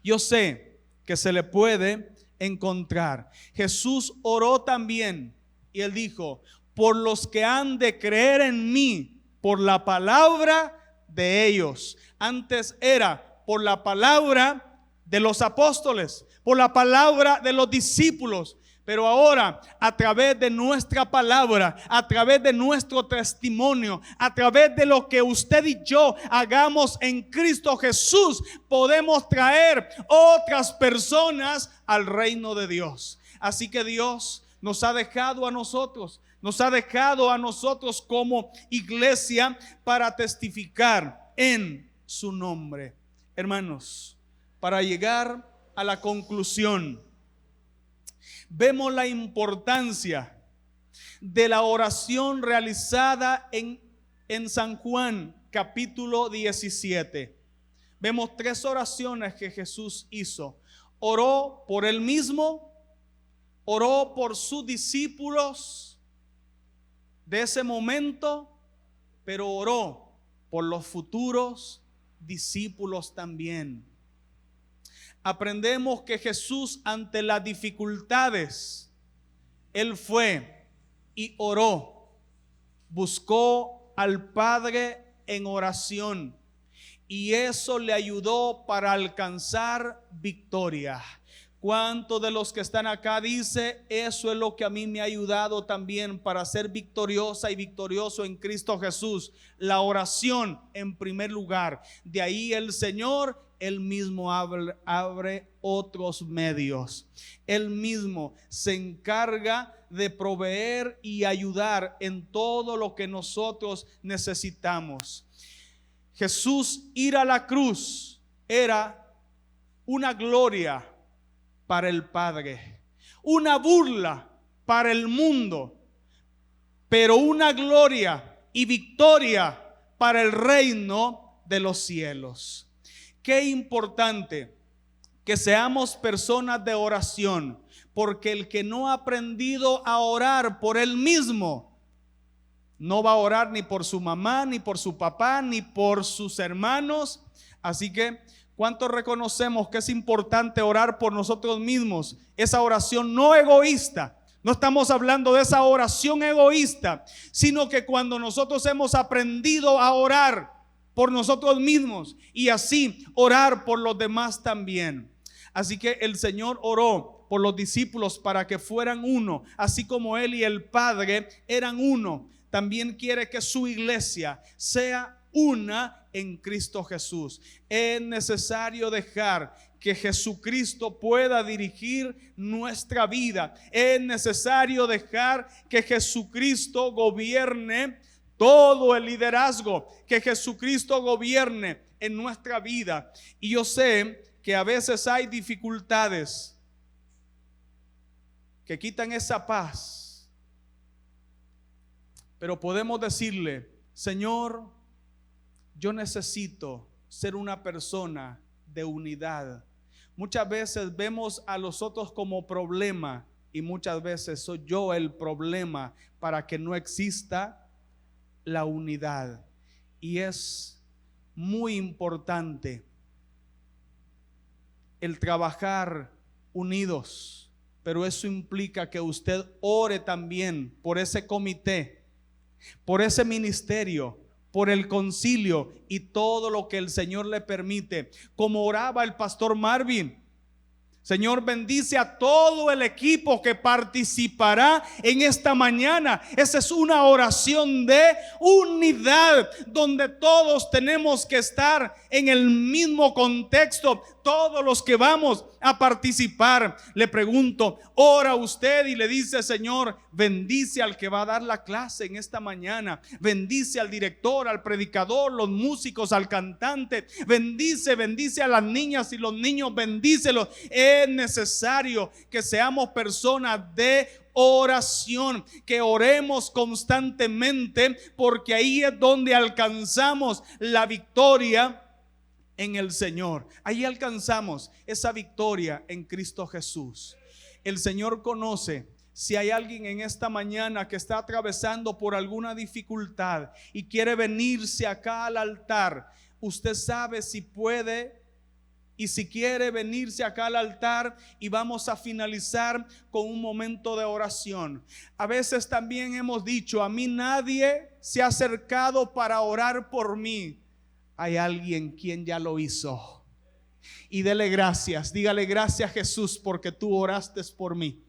yo sé que se le puede encontrar. Jesús oró también y él dijo: por los que han de creer en mí, por la palabra de ellos. Antes era por la palabra de los apóstoles, por la palabra de los discípulos. Pero ahora, a través de nuestra palabra, a través de nuestro testimonio, a través de lo que usted y yo hagamos en Cristo Jesús, podemos traer otras personas al reino de Dios. Así que Dios nos ha dejado a nosotros como iglesia para testificar en su nombre. Hermanos, para llegar a la conclusión, vemos la importancia de la oración realizada en San Juan capítulo 17. Vemos 3 oraciones que Jesús hizo. Oró por él mismo, oró por sus discípulos de ese momento, pero oró por los futuros discípulos también. Aprendemos que Jesús, ante las dificultades, él fue y oró, buscó al Padre en oración, y eso le ayudó para alcanzar victoria. ¿Cuántos de los que están acá dice: eso es lo que a mí me ha ayudado también para ser victoriosa y victorioso en Cristo Jesús? La oración en primer lugar. De ahí el Señor, Él mismo abre otros medios. Él mismo se encarga de proveer y ayudar en todo lo que nosotros necesitamos. Jesús ir a la cruz era una gloria para el Padre, una burla para el mundo, pero una gloria y victoria para el reino de los cielos. Qué importante que seamos personas de oración, porque el que no ha aprendido a orar por él mismo, no va a orar ni por su mamá, ni por su papá, ni por sus hermanos. Así que, ¿cuántos reconocemos que es importante orar por nosotros mismos? Esa oración no egoísta. No estamos hablando de esa oración egoísta, sino que cuando nosotros hemos aprendido a orar por nosotros mismos y así orar por los demás también. Así que el Señor oró por los discípulos para que fueran uno, así como Él y el Padre eran uno. También quiere que su iglesia sea una en Cristo Jesús. Es necesario dejar que Jesucristo pueda dirigir nuestra vida. Es necesario dejar que Jesucristo gobierne todo el liderazgo, que Jesucristo gobierne en nuestra vida. Y yo sé que a veces hay dificultades que quitan esa paz, pero podemos decirle: Señor, yo necesito ser una persona de unidad. Muchas veces vemos a los otros como problema, y muchas veces soy yo el problema para que no exista la unidad. Y es muy importante el trabajar unidos, pero eso implica que usted ore también por ese comité, por ese ministerio, por el concilio y todo lo que el Señor le permite, como oraba el pastor Marvin. Señor, bendice a todo el equipo que participará en esta mañana. Esa es una oración de unidad, donde todos tenemos que estar en el mismo contexto. Todos los que vamos a participar, le pregunto, ora usted y le dice: Señor, bendice al que va a dar la clase en esta mañana, bendice al director, al predicador, los músicos, al cantante, bendice a las niñas y los niños, bendícelos. Es necesario que seamos personas de oración, que oremos constantemente, porque ahí es donde alcanzamos la victoria en el Señor. Ahí alcanzamos esa victoria en Cristo Jesús. El Señor conoce si hay alguien en esta mañana que está atravesando por alguna dificultad y quiere venirse acá al altar. Usted sabe si puede y si quiere venirse acá al altar, y vamos a finalizar con un momento de oración. A veces también hemos dicho: a mí nadie se ha acercado para orar por mí. Hay alguien quien ya lo hizo. Y dele gracias, dígale: gracias, Jesús, porque tú oraste por mí.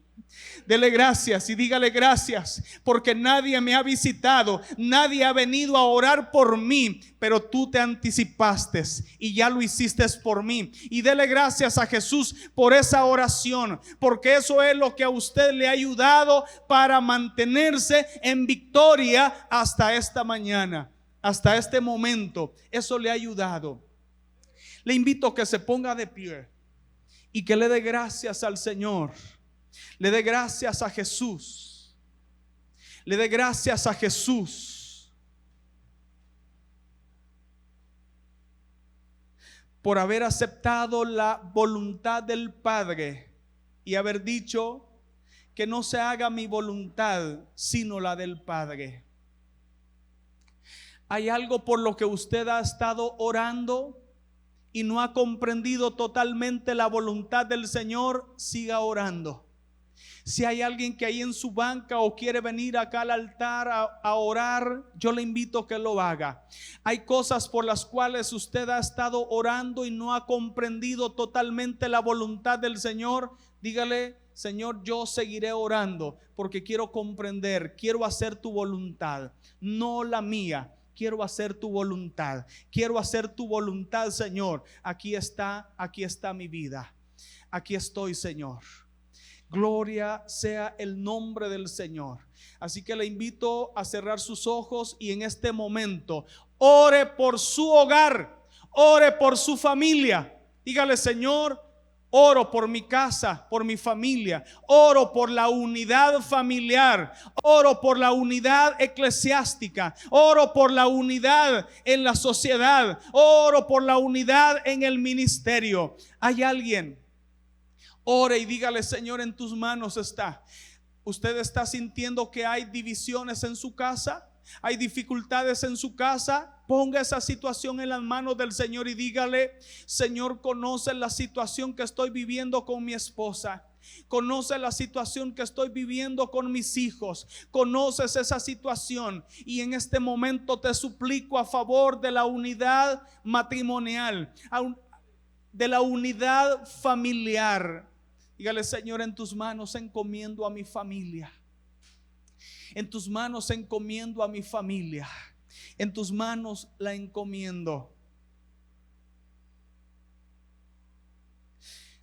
Dele gracias y dígale: gracias porque nadie me ha visitado, nadie ha venido a orar por mí, pero tú te anticipaste y ya lo hiciste por mí. Y dele gracias a Jesús por esa oración, porque eso es lo que a usted le ha ayudado para mantenerse en victoria hasta esta mañana, hasta este momento. Eso le ha ayudado. Le invito a que se ponga de pie y que le dé gracias al Señor. Le dé gracias a Jesús. Le dé gracias a Jesús por haber aceptado la voluntad del Padre y haber dicho: que no se haga mi voluntad sino la del Padre. ¿Hay algo por lo que usted ha estado orando y no ha comprendido totalmente la voluntad del Señor? Siga orando. Si hay alguien que ahí en su banca o quiere venir acá al altar a orar, yo le invito a que lo haga. Hay cosas por las cuales usted ha estado orando y no ha comprendido totalmente la voluntad del Señor. Dígale: Señor, yo seguiré orando porque quiero comprender, quiero hacer tu voluntad, no la mía. Quiero hacer tu voluntad. Quiero hacer tu voluntad, Señor. Aquí está mi vida. Aquí estoy, Señor. Gloria sea el nombre del Señor. Así que le invito a cerrar sus ojos y en este momento ore por su hogar, ore por su familia. Dígale: Señor, oro por mi casa, por mi familia. Oro por la unidad familiar. Oro por la unidad eclesiástica. Oro por la unidad en la sociedad. Oro por la unidad en el ministerio. ¿Hay alguien? Ore y dígale: Señor, en tus manos está. ¿Usted está sintiendo que hay divisiones en su casa? ¿Hay dificultades en su casa? Ponga esa situación en las manos del Señor y dígale: Señor, conoce la situación que estoy viviendo con mi esposa. Conoce la situación que estoy viviendo con mis hijos. Conoces esa situación y en este momento te suplico a favor de la unidad matrimonial, de la unidad familiar. Dígale: Señor, en tus manos encomiendo a mi familia. En tus manos encomiendo a mi familia. En tus manos la encomiendo.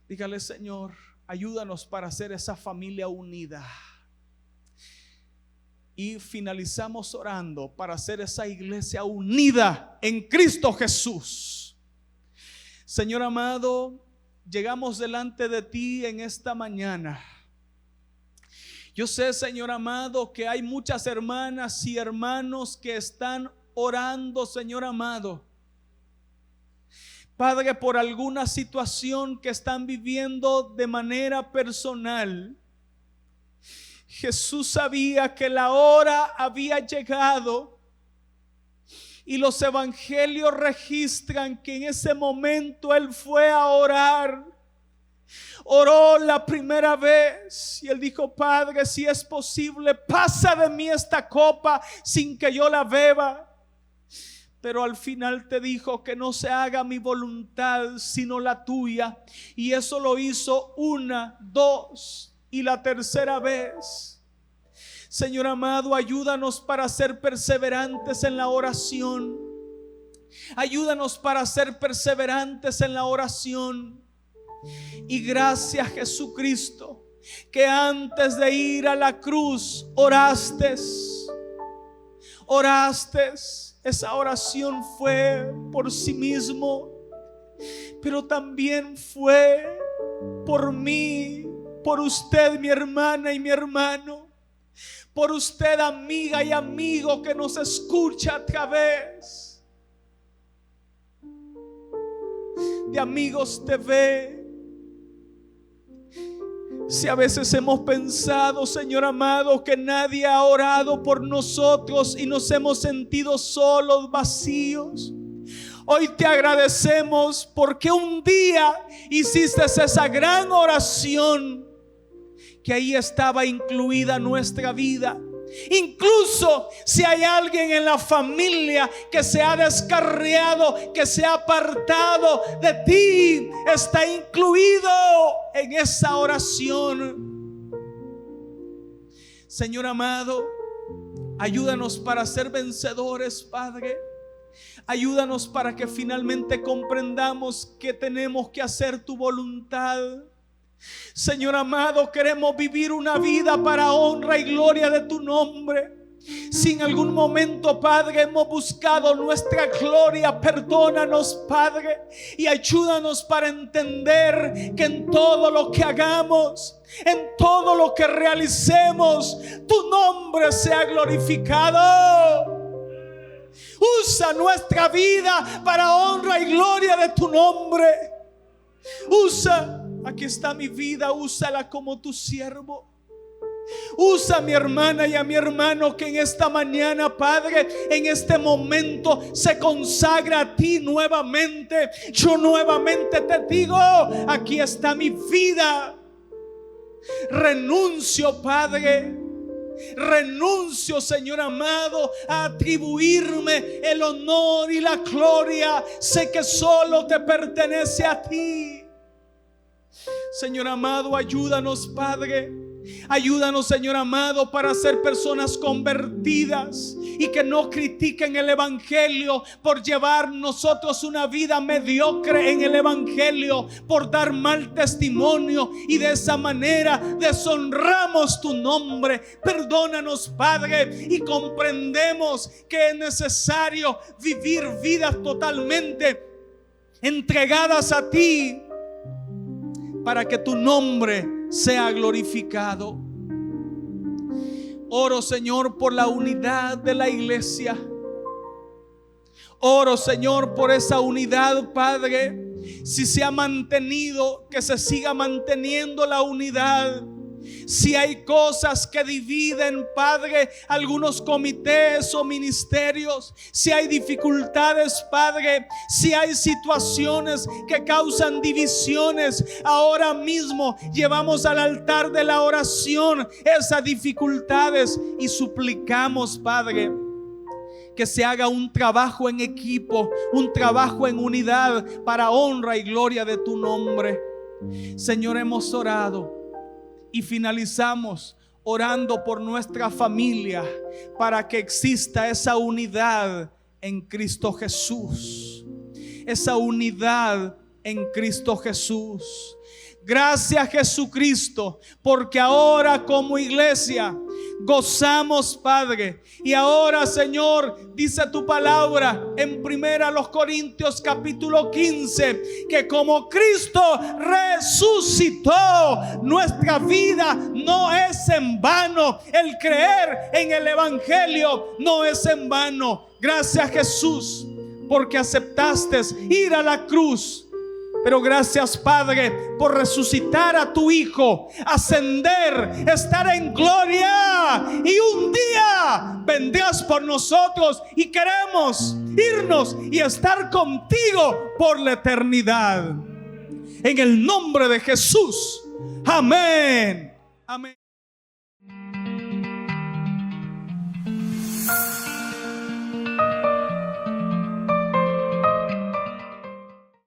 Dígale: Señor, ayúdanos para hacer esa familia unida. Y finalizamos orando para hacer esa iglesia unida en Cristo Jesús. Señor amado, llegamos delante de ti en esta mañana. Yo sé, Señor amado, que hay muchas hermanas y hermanos que están orando, Señor amado, Padre, por alguna situación que están viviendo de manera personal. Jesús sabía que la hora había llegado y los evangelios registran que en ese momento Él fue a orar. Oró la primera vez y Él dijo: Padre, si es posible, pasa de mí esta copa sin que yo la beba. pero al final te dijo que no se haga mi voluntad sino la tuya. Y eso lo hizo una, dos y la tercera vez. Señor amado, ayúdanos para ser perseverantes en la oración. Ayúdanos para ser perseverantes en la oración. Y gracias, Jesucristo, que antes de ir a la cruz oraste. Esa oración fue por sí mismo, pero también fue por mí, por usted, mi hermana y mi hermano, por usted, amiga y amigo que nos escucha a través de Amigos TV. Si a veces hemos pensado, Señor amado, que nadie ha orado por nosotros y nos hemos sentido solos, vacíos, hoy te agradecemos porque un día hiciste esa gran oración, que ahí estaba incluida nuestra vida. Incluso si hay alguien en la familia que se ha descarriado, que se ha apartado de ti, está incluido en esa oración. Señor amado, ayúdanos para ser vencedores, Padre. Ayúdanos para que finalmente comprendamos que tenemos que hacer tu voluntad. Señor amado, queremos vivir una vida para honra y gloria de tu nombre. Si en algún momento, Padre, hemos buscado nuestra gloria, perdónanos, Padre, y ayúdanos para entender que en todo lo que hagamos, en todo lo que realicemos, tu nombre sea glorificado. Usa nuestra vida para honra y gloria de tu nombre. Aquí está mi vida, úsala como tu siervo. Usa a mi hermana y a mi hermano que en esta mañana, Padre, en este momento se consagra a ti nuevamente. Yo nuevamente te digo, aquí está mi vida. Renuncio, Padre. Renuncio, Señor amado, a atribuirme el honor y la gloria. Sé que solo te pertenece a ti. Señor amado, ayúdanos, Padre. Ayúdanos, Señor amado, para ser personas convertidas y que no critiquen el Evangelio por llevar nosotros una vida mediocre en el Evangelio, por dar mal testimonio, y de esa manera deshonramos tu nombre. Perdónanos, Padre, y comprendemos que es necesario vivir vidas totalmente entregadas a ti, para que tu nombre sea glorificado. Oro, Señor, por la unidad de la iglesia. Oro, Señor, por esa unidad, Padre. Si se ha mantenido, que se siga manteniendo la unidad. Si hay cosas que dividen, Padre, algunos comités o ministerios, si hay dificultades, Padre, si hay situaciones que causan divisiones, ahora mismo llevamos al altar de la oración esas dificultades y suplicamos, Padre, que se haga un trabajo en equipo, un trabajo en unidad para honra y gloria de tu nombre. Señor, hemos orado y finalizamos orando por nuestra familia, para que exista esa unidad en Cristo Jesús. Esa unidad en Cristo Jesús. Gracias, Jesucristo, porque ahora como iglesia gozamos, Padre. Y ahora, Señor, dice tu palabra en 1 Corintios capítulo 15, que como Cristo resucitó, nuestra vida no es en vano. El creer en el Evangelio no es en vano. Gracias, Jesús, porque aceptaste ir a la cruz. Pero gracias, Padre, por resucitar a tu Hijo, ascender, estar en gloria, y un día vendrás por nosotros y queremos irnos y estar contigo por la eternidad. En el nombre de Jesús. Amén. Amén.